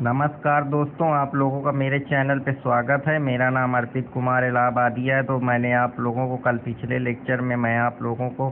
नमस्कार दोस्तों, आप लोगों का मेरे चैनल पे स्वागत है। मेरा नाम अर्पित कुमार इलाहाबादिया है। तो मैंने आप लोगों को कल पिछले लेक्चर में मैं आप लोगों को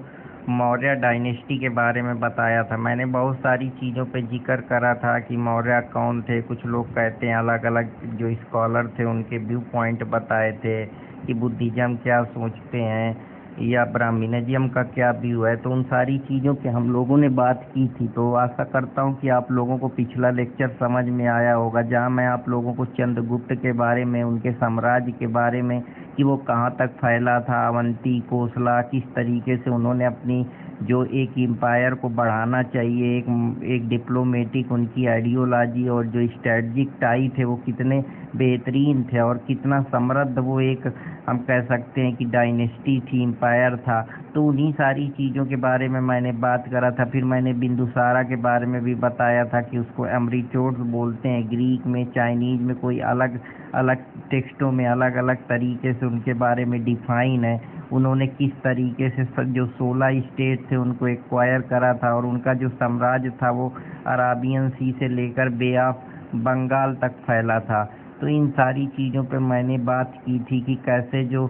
मौर्य डायनेस्टी के बारे में बताया था। मैंने बहुत सारी चीज़ों पे जिक्र करा था कि मौर्य कौन थे। कुछ लोग कहते हैं, अलग अलग जो स्कॉलर थे उनके व्यू पॉइंट बताए थे कि बुद्धिज़्म क्या सोचते हैं या ब्राह्मणिज्म का क्या व्यू है। तो उन सारी चीज़ों पे हम लोगों ने बात की थी। तो आशा करता हूँ कि आप लोगों को पिछला लेक्चर समझ में आया होगा, जहाँ मैं आप लोगों को चंद्रगुप्त के बारे में, उनके साम्राज्य के बारे में कि वो कहाँ तक फैला था, अवंती कोसला, किस तरीके से उन्होंने अपनी जो एक एम्पायर को बढ़ाना चाहिए, एक डिप्लोमेटिक उनकी आइडियोलॉजी और जो स्ट्रेटजिक टाई थे वो कितने बेहतरीन थे और कितना समृद्ध वो एक हम कह सकते हैं कि डायनेस्टी थी, एम्पायर था। तो उन्हीं सारी चीज़ों के बारे में मैंने बात करा था। फिर मैंने बिंदुसारा के बारे में भी बताया था कि उसको अमृतोर्स बोलते हैं, ग्रीक में, चाइनीज में कोई अलग अलग टेक्स्टों में अलग अलग तरीके से उनके बारे में डिफाइन है। उन्होंने किस तरीके से जो 16 स्टेट थे उनको एक्वायर करा था और उनका जो साम्राज्य था वो अराबियन सी से लेकर बे ऑफ बंगाल तक फैला था। तो इन सारी चीज़ों पे मैंने बात की थी कि कैसे जो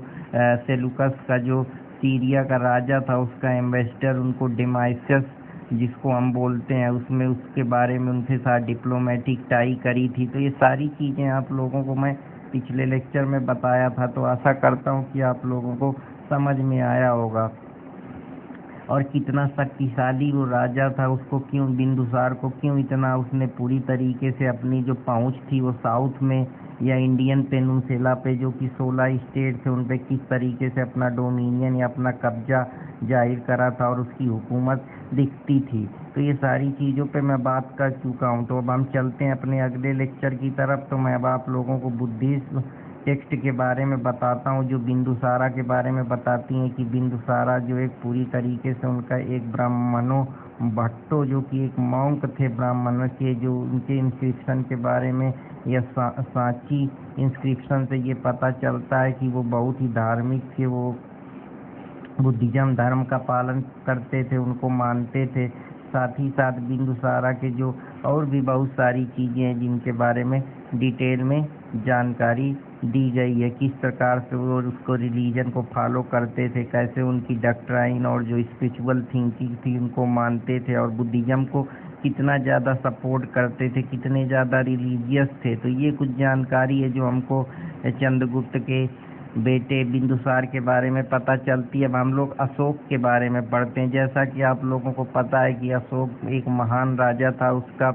सेलुकस का जो सीरिया का राजा था उसका एम्बेसडर उनको डेमाइसियस जिसको हम बोलते हैं, उसमें उसके बारे में उनके साथ डिप्लोमेटिक टाई करी थी। तो ये सारी चीज़ें आप लोगों को मैं पिछले लेक्चर में बताया था। तो आशा करता हूँ कि आप लोगों को समझ में आया होगा। और कितना शक्तिशाली वो राजा था, उसको क्यों बिंदुसार को क्यों इतना उसने पूरी तरीके से अपनी जो पहुंच थी वो साउथ में या इंडियन पेनिनसुला पे जो कि 16 स्टेट थे उन पे किस तरीके से अपना डोमिनियन या अपना कब्जा जाहिर करा था और उसकी हुकूमत दिखती थी। तो ये सारी चीज़ों पे मैं बात कर चुका हूँ। तो अब हम चलते हैं अपने अगले लेक्चर की तरफ। तो मैं अब आप लोगों को बुद्धिस्ट टेक्स्ट के बारे में बताता हूँ जो बिंदुसारा के बारे में बताती हैं कि बिंदुसारा जो एक पूरी तरीके से उनका एक ब्राह्मणों भट्टो जो कि एक मॉन्क थे ब्राह्मणों के, जो उनके इंस्क्रिप्शन के बारे में या सांची इंस्क्रिप्शन से ये पता चलता है कि वो बहुत ही धार्मिक थे। वो बुद्धिज्म धर्म का पालन करते थे, उनको मानते थे। साथ ही साथ बिंदुसारा के जो और भी बहुत सारी चीज़ें हैं जिनके बारे में डिटेल में जानकारी दी गई है, किस प्रकार से वो उसको रिलीजन को फॉलो करते थे, कैसे उनकी डॉक्ट्राइन और जो स्पिरिचुअल थिंकिंग थी उनको मानते थे और बुद्धिज्म को कितना ज़्यादा सपोर्ट करते थे, कितने ज़्यादा रिलीजियस थे। तो ये कुछ जानकारी है जो हमको चंद्रगुप्त के बेटे बिंदुसार के बारे में पता चलती है। अब हम लोग अशोक के बारे में पढ़ते हैं। जैसा कि आप लोगों को पता है कि अशोक एक महान राजा था, उसका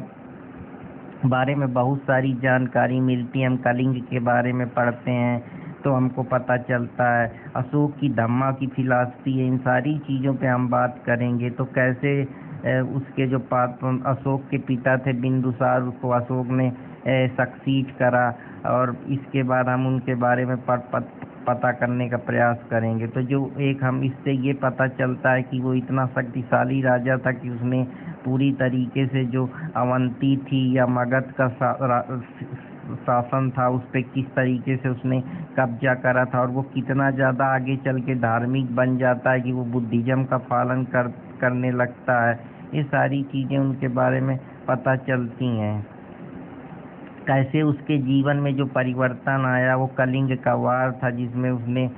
बारे में बहुत सारी जानकारी मिलती है। हम कलिंग के बारे में पढ़ते हैं तो हमको पता चलता है, अशोक की धम्मा की फिलॉसफी है। इन सारी चीज़ों पे हम बात करेंगे। तो कैसे उसके जो अशोक के पिता थे बिंदुसार, उसको अशोक ने सक्सीड करा और इसके बाद हम उनके बारे में पता करने का प्रयास करेंगे। तो जो एक हम इससे ये पता चलता है कि वो इतना शक्तिशाली राजा था कि उसने पूरी तरीके से जो अवंती थी या मगध का शासन था उस पर किस तरीके से उसने कब्जा करा था और वो कितना ज़्यादा आगे चल के धार्मिक बन जाता है कि वो बुद्धिज्म का पालन करने लगता है। ये सारी चीज़ें उनके बारे में पता चलती हैं। कैसे उसके जीवन में जो परिवर्तन आया, वो कलिंग का वार था जिसमें उसने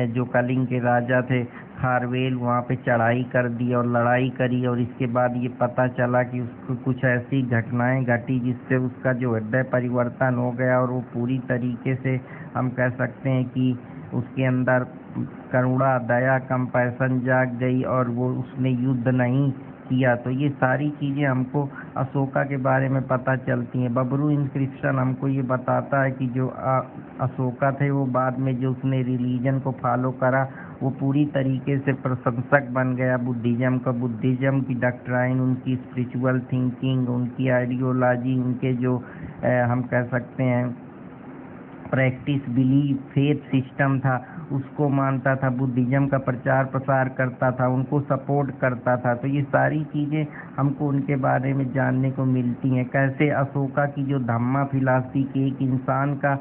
जो कलिंग के राजा थे खारवेल वहाँ पे चढ़ाई कर दी और लड़ाई करी और इसके बाद ये पता चला कि उसको कुछ ऐसी घटनाएं घटी जिससे उसका जो हृदय परिवर्तन हो गया और वो पूरी तरीके से हम कह सकते हैं कि उसके अंदर करुणा, दया, कंपैशन जाग गई और वो उसने युद्ध नहीं किया। तो ये सारी चीज़ें हमको अशोका के बारे में पता चलती हैं। बबरू इंस्क्रिप्शन हमको ये बताता है कि जो अशोका थे वो बाद में जो उसने रिलीजन को फॉलो करा वो पूरी तरीके से प्रशंसक बन गया बुद्धिज्म का। बुद्धिज्म की डॉक्ट्राइन, उनकी स्पिरिचुअल थिंकिंग, उनकी आइडियोलॉजी, उनके जो हम कह सकते हैं प्रैक्टिस, बिलीफ, फेथ सिस्टम था उसको मानता था, बुद्धिज्म का प्रचार प्रसार करता था, उनको सपोर्ट करता था। तो ये सारी चीज़ें हमको उनके बारे में जानने को मिलती हैं। कैसे अशोका की जो धम्मा फिलॉसफी की एक इंसान का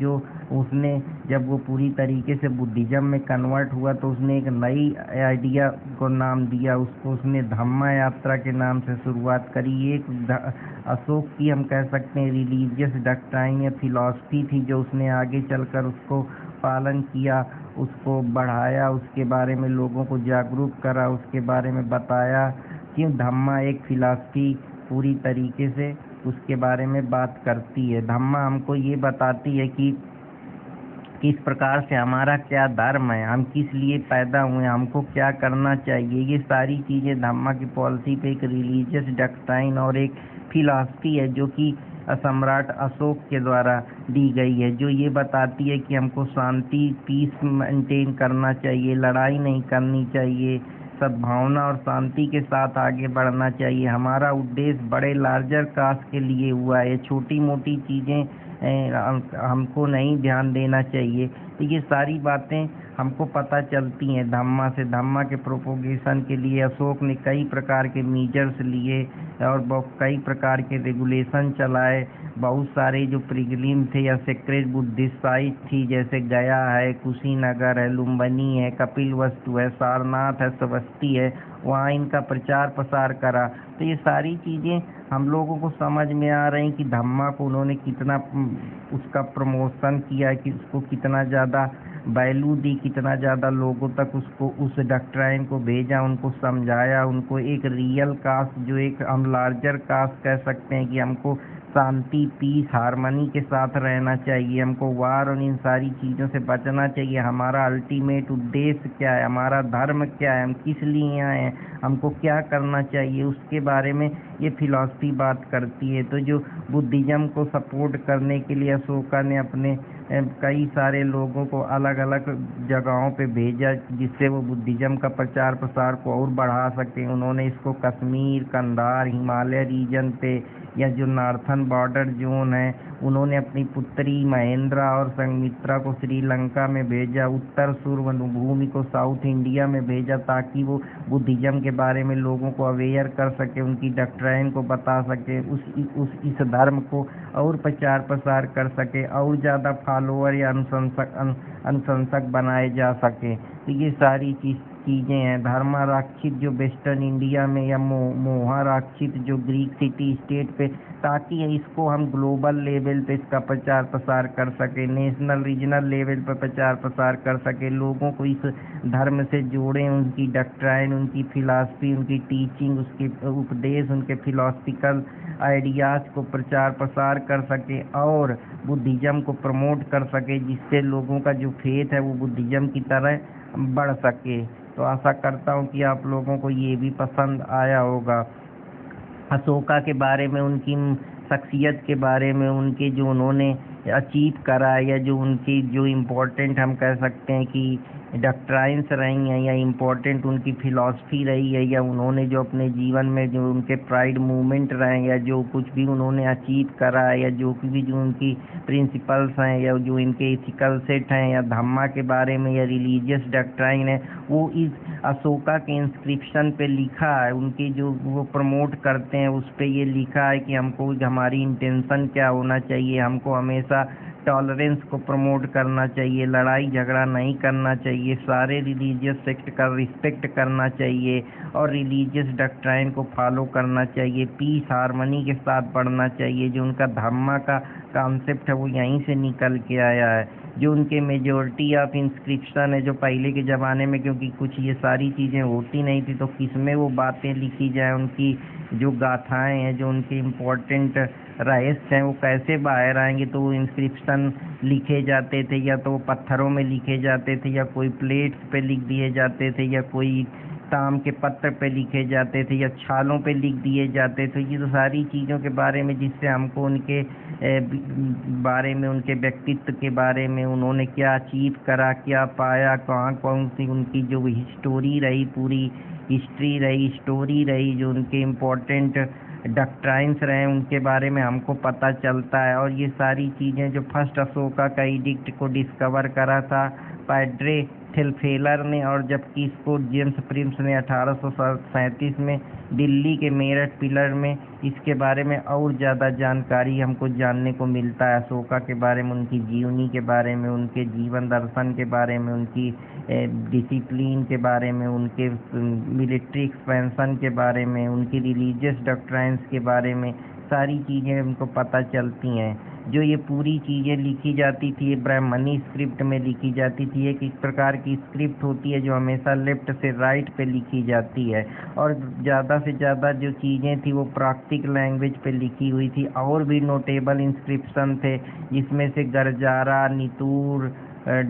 जो उसने जब वो पूरी तरीके से बुद्धिज्म में कन्वर्ट हुआ तो उसने एक नई आइडिया को नाम दिया, उसको उसने धम्मा यात्रा के नाम से शुरुआत करी। एक अशोक की हम कह सकते हैं रिलीजियस डॉक्ट्राइन या फिलॉसफी थी जो उसने आगे चलकर उसको पालन किया, उसको बढ़ाया, उसके बारे में लोगों को जागरूक करा, उसके बारे में बताया कि धम्मा एक फिलॉसफी पूरी तरीके से उसके बारे में बात करती है। धम्मा हमको ये बताती है कि किस प्रकार से हमारा क्या धर्म है, हम किस लिए पैदा हुए, हमको क्या करना चाहिए। ये सारी चीज़ें धम्मा की पॉलिसी पे एक रिलीजियस डॉक्ट्राइन और एक फिलॉसफी है जो कि सम्राट अशोक के द्वारा दी गई है, जो ये बताती है कि हमको शांति पीस मेंटेन करना चाहिए, लड़ाई नहीं करनी चाहिए, सद्भावना और शांति के साथ आगे बढ़ना चाहिए। हमारा उद्देश्य बड़े लार्जर काज के लिए हुआ है, छोटी मोटी चीज़ें हमको नहीं ध्यान देना चाहिए। तो ये सारी बातें हमको पता चलती हैं धम्मा से। धम्मा के प्रोपोगेशन के लिए अशोक ने कई प्रकार के मीजर्स लिए और कई प्रकार के रेगुलेशन चलाए। बहुत सारे जो पिलग्रिम थे या सेक्रेड बुद्धिस्ट साइट थी, जैसे गया है, कुशीनगर है, लुम्बिनी है, कपिलवस्तु है, सारनाथ है, स्वस्ति है, वहाँ इनका प्रचार प्रसार करा। तो ये सारी चीज़ें हम लोगों को समझ में आ रही कि धम्मा को उन्होंने कितना उसका प्रमोशन किया, कि उसको कितना ज़्यादा वैल्यू दी, कितना ज़्यादा लोगों तक उसको उस डॉक्ट्राइन को भेजा, उनको समझाया, उनको एक रियल कास्ट जो एक हम लार्जर कास्ट कह सकते हैं कि हमको शांति पीस हारमनी के साथ रहना चाहिए, हमको वार और इन सारी चीज़ों से बचना चाहिए। हमारा अल्टीमेट उद्देश्य क्या है, हमारा धर्म क्या है, हम किस लिए आए हैं, हमको क्या करना चाहिए, उसके बारे में ये फिलॉसफी बात करती है। तो जो बुद्धिज़्म को सपोर्ट करने के लिए अशोका ने अपने कई सारे लोगों को अलग अलग जगहों पे भेजा जिससे वो बुद्धिज़्म का प्रचार प्रसार को और बढ़ा सकें। उन्होंने इसको कश्मीर, कंधार, हिमालय रीजन पे या जो नॉर्थन बॉर्डर जोन है, उन्होंने अपनी पुत्री महेंद्रा और संघमित्रा को श्रीलंका में भेजा, उत्तर सूर्यभूमि को साउथ इंडिया में भेजा ताकि वो बुद्धिज़्म के बारे में लोगों को अवेयर कर सके, उनकी डॉक्ट्राइन को बता सके, इस धर्म को और प्रचार प्रसार कर सके, और ज़्यादा फॉलोअर या अनुशंसक बनाए जा सके। तो ये सारी चीज़ें हैं। धर्मारक्षित जो वेस्टर्न इंडिया में या मोहारक्षित जो ग्रीक सिटी स्टेट पे, ताकि इसको हम ग्लोबल लेवल पे इसका प्रचार प्रसार कर सके, नेशनल रीजनल लेवल पर प्रचार प्रसार कर सके, लोगों को इस धर्म से जोड़ें, उनकी डॉक्ट्राइन, उनकी फिलॉसफी, उनकी टीचिंग, उसके उपदेश, उनके फिलॉसफिकल आइडियाज़ को प्रचार प्रसार कर सके और बुद्धिज़्म को प्रमोट कर सके, जिससे लोगों का जो फेथ है वो बुद्धिज़्म की तरह बढ़ सके। तो आशा करता हूँ कि आप लोगों को ये भी पसंद आया होगा। अशोका के बारे में, उनकी शख्सियत के बारे में, उनके जो उन्होंने अचीव करा या जो उनकी जो इम्पोर्टेंट हम कह सकते हैं कि डॉक्ट्राइन्स रही हैं या इम्पोर्टेंट उनकी फ़िलॉसफी रही है, या उन्होंने जो अपने जीवन में जो उनके प्राइड मूवमेंट रहे, या जो कुछ भी उन्होंने अचीव करा है, या जो भी जो उनकी प्रिंसिपल्स हैं या जो इनके इथिकल सेट हैं या धम्मा के बारे में या रिलीजियस डॉक्ट्राइन है, वो इस अशोका के इंस्क्रिप्शन पे लिखा है। उनकी जो वो प्रमोट करते हैं उस पे ये लिखा है कि हमको हमारी इंटेंशन क्या होना चाहिए, हमको हमेशा टॉलरेंस को प्रमोट करना चाहिए, लड़ाई झगड़ा नहीं करना चाहिए, सारे रिलीजियस सेक्ट का रिस्पेक्ट करना चाहिए और रिलीजियस डॉक्ट्राइन को फॉलो करना चाहिए, पीस हारमनी के साथ बढ़ना चाहिए। जो उनका धम्मा का कॉन्सेप्ट है वो यहीं से निकल के आया है। जो उनके मेजॉरिटी ऑफ इंस्क्रिप्शन है जो पहले के ज़माने में, क्योंकि कुछ ये सारी चीज़ें होती नहीं थी तो किसमें वो बातें लिखी जाए, उनकी जो गाथाएं हैं, जो उनके इम्पोर्टेंट रहस्य हैं वो कैसे बाहर आएंगे, तो वो इंस्क्रिप्शन लिखे जाते थे, या तो वो पत्थरों में लिखे जाते थे, या कोई प्लेट्स पे लिख दिए जाते थे, या कोई ताम के पत्र पे लिखे जाते थे, या छालों पे लिख दिए जाते थे। ये तो सारी चीज़ों के बारे में जिससे हमको उनके बारे में, उनके व्यक्तित्व के बारे में, उन्होंने क्या अचीव करा, क्या पाया, कहाँ कौन सी उनकी जो हिस्टोरी रही, पूरी हिस्ट्री रही, स्टोरी रही, जो उनके इम्पोर्टेंट डॉक्ट्राइन्स रहे, उनके बारे में हमको पता चलता है। और ये सारी चीज़ें जो फर्स्ट अशोका का एडिक्ट को डिस्कवर करा था पैड्रे थिल्फेलर ने, और जबकि इसको जेम्स प्रिम्स ने 1837 में दिल्ली के मेरठ पिलर में इसके बारे में और ज़्यादा जानकारी हमको जानने को मिलता है। अशोका के बारे में, उनकी जीवनी के बारे में, उनके जीवन दर्शन के बारे में, उनकी डिसिप्लिन के बारे में, उनके मिलिट्री एक्सपेंशन के बारे में, उनकी रिलीजियस डॉक्ट्राइन्स के बारे में सारी चीज़ें हमको पता चलती हैं। जो ये पूरी चीज़ें लिखी जाती थी ये ब्राह्मणी स्क्रिप्ट में लिखी जाती थी। एक इस प्रकार की स्क्रिप्ट होती है जो हमेशा लेफ्ट से राइट पे लिखी जाती है, और ज़्यादा से ज़्यादा जो चीज़ें थी वो प्राकृतिक लैंग्वेज पे लिखी हुई थी। और भी नोटेबल इंस्क्रिप्शन थे जिसमें से गरजारा, नितूर,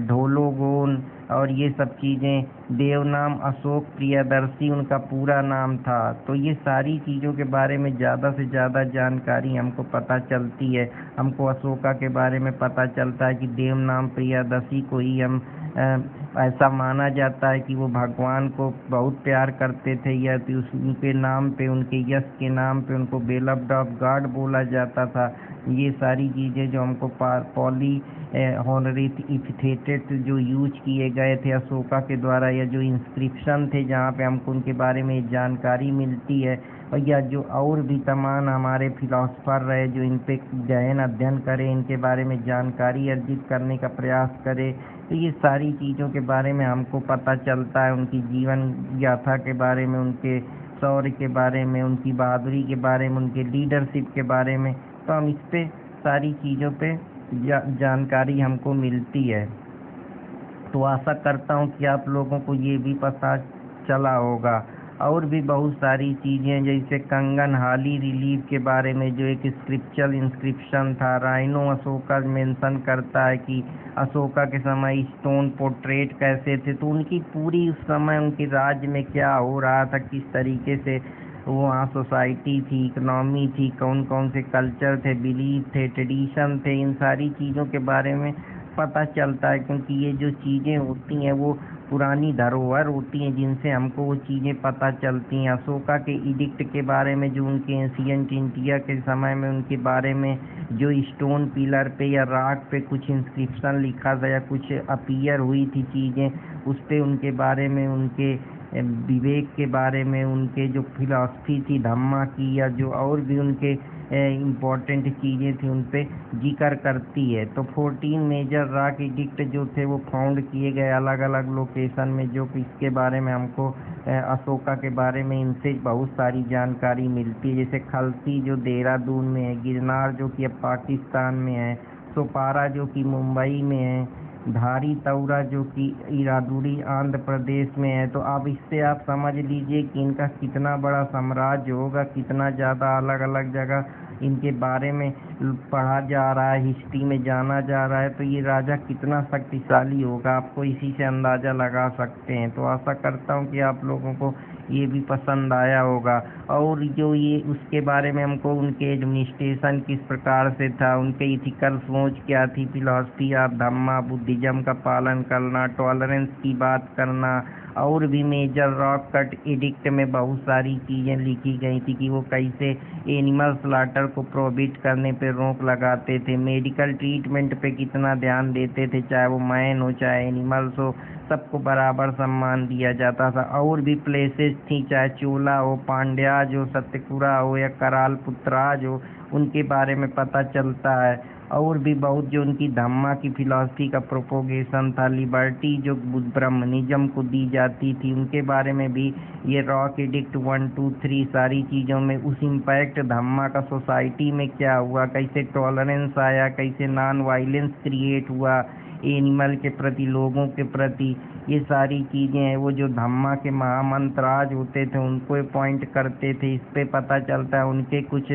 ढोलोगोन और ये सब चीज़ें। देवनाम अशोक प्रियदर्शी उनका पूरा नाम था। तो ये सारी चीज़ों के बारे में ज़्यादा से ज़्यादा जानकारी हमको पता चलती है। हमको अशोका के बारे में पता चलता है कि देवनाम प्रियदर्शी को ही हम ऐसा माना जाता है कि वो भगवान को बहुत प्यार करते थे, या तो उनके नाम पे, उनके यश के नाम पे उनको बेलव्ड ऑफ गॉड बोला जाता था। ये सारी चीज़ें जो हमको पॉली हॉनरी इपिथेटेट जो यूज किए गए थे अशोका के द्वारा, या जो इंस्क्रिप्शन थे जहाँ पे हमको उनके बारे में जानकारी मिलती है, और या जो और भी तमाम हमारे फिलोसफर रहे जो इन पे गहन अध्ययन करें, इनके बारे में जानकारी अर्जित करने का प्रयास करें, तो ये सारी चीज़ों के बारे में हमको पता चलता है। उनकी जीवन गाथा के बारे में, उनके शौर्य के बारे में, उनकी बहादुरी के बारे में, उनके लीडरशिप के बारे में, तो हम इस पे सारी चीज़ों पे जानकारी हमको मिलती है। तो आशा करता हूँ कि आप लोगों को ये भी पता चला होगा। और भी बहुत सारी चीज़ें जैसे कंगन हाली रिलीफ के बारे में जो एक स्क्रिप्चुरल इंस्क्रिप्शन था। राइनो अशोका मेंशन करता है कि अशोका के समय स्टोन पोर्ट्रेट कैसे थे, तो उनकी पूरी उस समय उनके राज्य में क्या हो रहा था, किस तरीके से वहाँ सोसाइटी थी, इकनॉमी थी, कौन कौन से कल्चर थे, बिलीफ थे, ट्रेडिशन थे, इन सारी चीज़ों के बारे में पता चलता है। क्योंकि ये जो चीज़ें होती हैं वो पुरानी धरोहर होती हैं जिनसे हमको वो चीज़ें पता चलती हैं। अशोका के एडिक्ट के बारे में, जो उनके एंशिएंट इंडिया के समय में उनके बारे में जो स्टोन पिलर पे या रॉक पे कुछ इंस्क्रिप्शन लिखा था या कुछ अपीयर हुई थी चीज़ें, उस पे उनके बारे में, उनके विवेक के बारे में, उनके जो फिलॉसफी थी धम्मा की, या जो और भी उनके इम्पोर्टेंट चीज़ें थी उन पे जिक्र करती है। तो 14 मेजर रॉक एडिक्ट जो थे वो फाउंड किए गए अलग अलग लोकेशन में, जो कि इसके बारे में हमको अशोका के बारे में इनसे बहुत सारी जानकारी मिलती है। जैसे खलसी जो देहरादून में है, गिरनार जो कि अब पाकिस्तान में है, सोपारा जो कि मुंबई में है, धारी तौरा जो कि इरादुरी आंध्र प्रदेश में है। तो अब इससे आप समझ लीजिए कि इनका कितना बड़ा साम्राज्य होगा, कितना ज़्यादा अलग अलग जगह इनके बारे में पढ़ा जा रहा है, हिस्ट्री में जाना जा रहा है। तो ये राजा कितना शक्तिशाली होगा, आपको इसी से अंदाज़ा लगा सकते हैं। तो आशा करता हूँ कि आप लोगों को ये भी पसंद आया होगा। और जो ये उसके बारे में हमको उनके एडमिनिस्ट्रेशन किस प्रकार से था, उनके इथिकल सोच क्या थी, फिलॉसफी ऑफ धम्मा, बुद्धिज्म का पालन करना, टॉलरेंस की बात करना, और भी मेजर रॉक कट एडिक्ट में बहुत सारी चीज़ें लिखी गई थी कि वो कैसे एनिमल स्लॉटर को प्रोहिबिट करने पे रोक लगाते थे, मेडिकल ट्रीटमेंट पे कितना ध्यान देते थे, चाहे वो मैन हो चाहे एनिमल्स हो, सबको बराबर सम्मान दिया जाता था। और भी प्लेसेस थी, चाहे चोला हो, पांड्याज हो, सत्यपुरा हो या कराल पुत्राज हो, उनके बारे में पता चलता है। और भी बहुत जो उनकी धम्मा की फिलॉसफी का प्रोपोगेशन था, लिबर्टी जो ब्राह्मणिज्म को दी जाती थी, उनके बारे में भी ये रॉक एडिक्ट 1, 2, 3 सारी चीज़ों में उस इम्पैक्ट धम्मा का सोसाइटी में क्या हुआ, कैसे टॉलरेंस आया, कैसे नॉन वायलेंस क्रिएट हुआ एनिमल के प्रति, लोगों के प्रति, ये सारी चीज़ें हैं। वो जो धम्मा के महामंत्राज होते थे उनको पॉइंट करते थे। इस पे पता चलता है उनके कुछ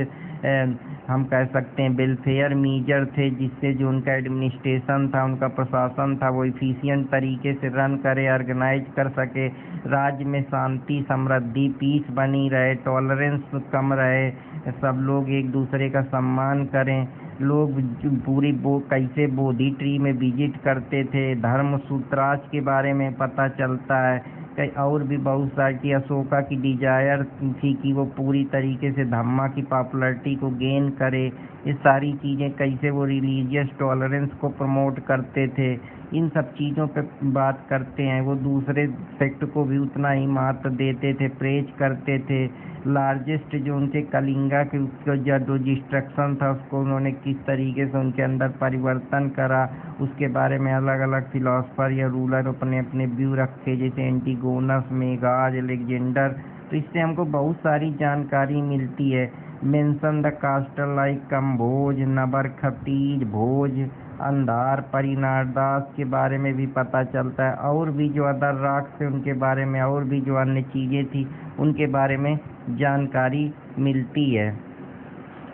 हम कह सकते हैं वेलफेयर मीजर थे, जिससे जो उनका एडमिनिस्ट्रेशन था, उनका प्रशासन था, वो इफिशिएंट तरीके से रन करे, ऑर्गेनाइज कर सके, राज्य में शांति समृद्धि पीस बनी रहे, टॉलरेंस कम रहे, सब लोग एक दूसरे का सम्मान करें, लोग पूरी कैसे बोधि ट्री में विजिट करते थे, धर्म सूत्राज के बारे में पता चलता है। और भी बहुत सारी अशोका की डिजायर थी कि वो पूरी तरीके से धम्मा की पॉपुलैरिटी को गेन करे, ये सारी चीज़ें, कैसे वो रिलीजियस टॉलरेंस को प्रमोट करते थे, इन सब चीज़ों पे बात करते हैं। वो दूसरे सेक्ट को भी उतना ही महत्व देते थे, प्रेज करते थे। लार्जेस्ट जो उनके कलिंगा के जो डिस्ट्रक्शन था उसको उन्होंने किस तरीके से उनके अंदर परिवर्तन करा, उसके बारे में अलग अलग फिलोसफर या रूलर अपने अपने व्यू रखे, जैसे एंटीगोनस, मेगाज, अलेक्जेंडर। तो इससे हमको बहुत सारी जानकारी मिलती है। Mention the castes like Kamboj, नबरखतीज, भोज, अंधार, परिनारदास के बारे में भी पता चलता है। और भी जो अदर रॉक थे उनके बारे में, और भी जो अन्य चीज़ें थी उनके बारे में जानकारी मिलती है।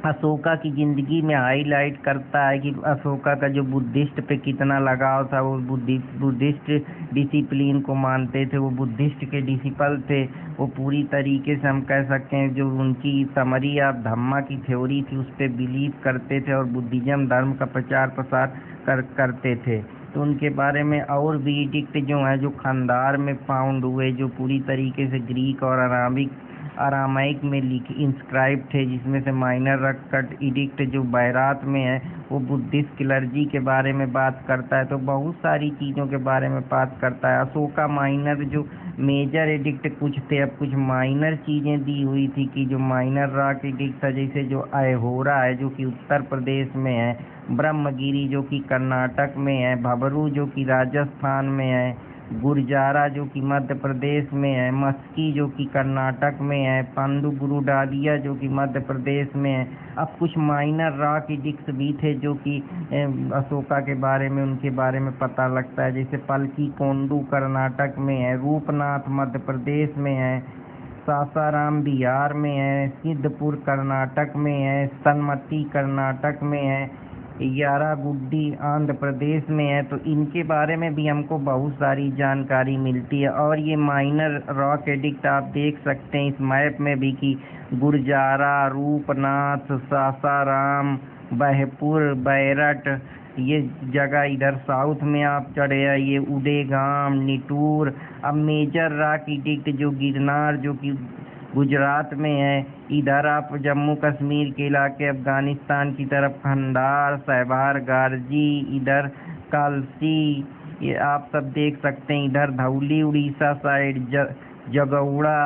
अशोका की ज़िंदगी में हाईलाइट करता है कि अशोका का जो बुद्धिस्ट पे कितना लगाव था। वो बुद्धिस्ट डिसिप्लिन को मानते थे, वो बुद्धिस्ट के डिसिपल थे। वो पूरी तरीके से हम कह सकते हैं जो उनकी समरी ऑफ धम्मा की थ्योरी थी उस पर बिलीव करते थे और बुद्धिज़्म धर्म का प्रचार प्रसार करते थे। तो उनके बारे में और भी एडिक्ट जो हैं जो खंडार में फाउंड हुए, जो पूरी तरीके से ग्रीक और अरामाइक में इंस्क्राइब थे, जिसमें से माइनर कट एडिक्ट जो बैरात में है वो बुद्धिस्ट क्लर्जी के बारे में बात करता है। तो बहुत सारी चीज़ों के बारे में बात करता है। अशोका माइनर जो मेजर एडिक्ट कुछ थे, अब कुछ माइनर चीज़ें दी हुई थी कि जो माइनर रॉक एडिक्ट था, जैसे जो अहोरा है जो कि उत्तर प्रदेश में है, ब्रह्मगिरी जो कि कर्नाटक में है, भबरू जो कि राजस्थान में है, गुरजारा जो कि मध्य प्रदेश में है, मस्की जो कि कर्नाटक में है, पंदुगुरु डालिया जो कि मध्य प्रदेश में है। अब कुछ माइनर रॉक एडिक्ट्स भी थे जो कि अशोका के बारे में, उनके बारे में पता लगता है। जैसे पलकी कोंडू कर्नाटक में है, रूपनाथ मध्य प्रदेश में है, सासाराम बिहार में है, सिद्धपुर कर्नाटक में है, सन्मति कर्नाटक में है, यारागुड्डी आंध्र प्रदेश में है। तो इनके बारे में भी हमको बहुत सारी जानकारी मिलती है। और ये माइनर रॉक एडिक्ट आप देख सकते हैं इस मैप में भी कि गुरजारा, रूपनाथ, सासाराम, बहपुर, बैरट, ये जगह इधर साउथ में आप चढ़े आइए, उडेगाम, निटूर। अब मेजर रॉक एडिक्ट जो गिरनार जो कि गुजरात में है, इधर आप जम्मू कश्मीर के इलाके अफ़गानिस्तान की तरफ खंडार, सहबार गारजी, इधर कालसी, ये आप सब देख सकते हैं। इधर धौली उड़ीसा साइड, जगौड़ा,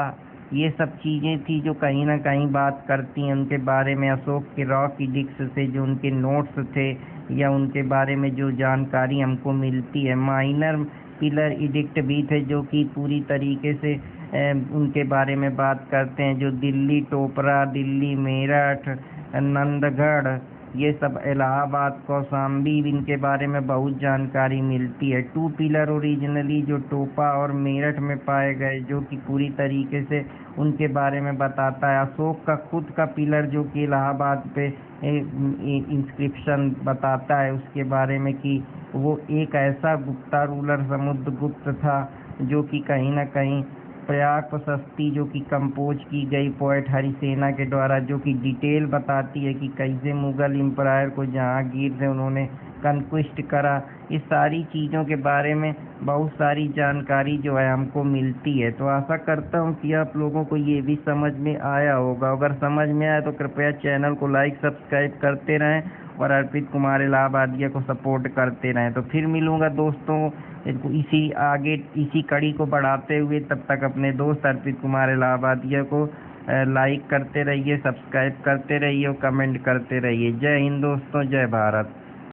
ये सब चीज़ें थी जो कहीं ना कहीं बात करती हैं उनके बारे में। अशोक के रॉक एडिक्ट्स से जो उनके नोट्स थे या उनके बारे में जो जानकारी हमको मिलती है। माइनर पिलर एडिक्ट भी थे जो कि पूरी तरीके से उनके बारे में बात करते हैं, जो दिल्ली टोपरा, दिल्ली मेरठ, नंदगढ़, ये सब इलाहाबाद, कौशाम्बी, इनके बारे में बहुत जानकारी मिलती है। टू पिलर ओरिजिनली जो टोपा और मेरठ में पाए गए, जो कि पूरी तरीके से उनके बारे में बताता है। अशोक का खुद का पिलर जो कि इलाहाबाद पे इंस्क्रिप्शन बताता है उसके बारे में कि वो एक ऐसा गुप्ता रूलर समुद्रगुप्त था जो कि कहीं ना कहीं प्रयाग प्रशस्ति जो कि कंपोज की गई पोएट हरिसेना के द्वारा, जो कि डिटेल बताती है कि कैसे मुगल एम्पायर को जहांगीर से उन्होंने कन्क्विस्ट करा। इस सारी चीज़ों के बारे में बहुत सारी जानकारी जो है हमको मिलती है। तो आशा करता हूँ कि आप लोगों को ये भी समझ में आया होगा। अगर समझ में आया तो कृपया चैनल को लाइक सब्सक्राइब करते रहें और अर्पित कुमार इलाहाबादिया को सपोर्ट करते रहें। तो फिर मिलूँगा दोस्तों इसी कड़ी को बढ़ाते हुए। तब तक अपने दोस्त अर्पित कुमार इलाहाबादिया को लाइक करते रहिए, सब्सक्राइब करते रहिए और कमेंट करते रहिए। जय हिंद दोस्तों, जय भारत।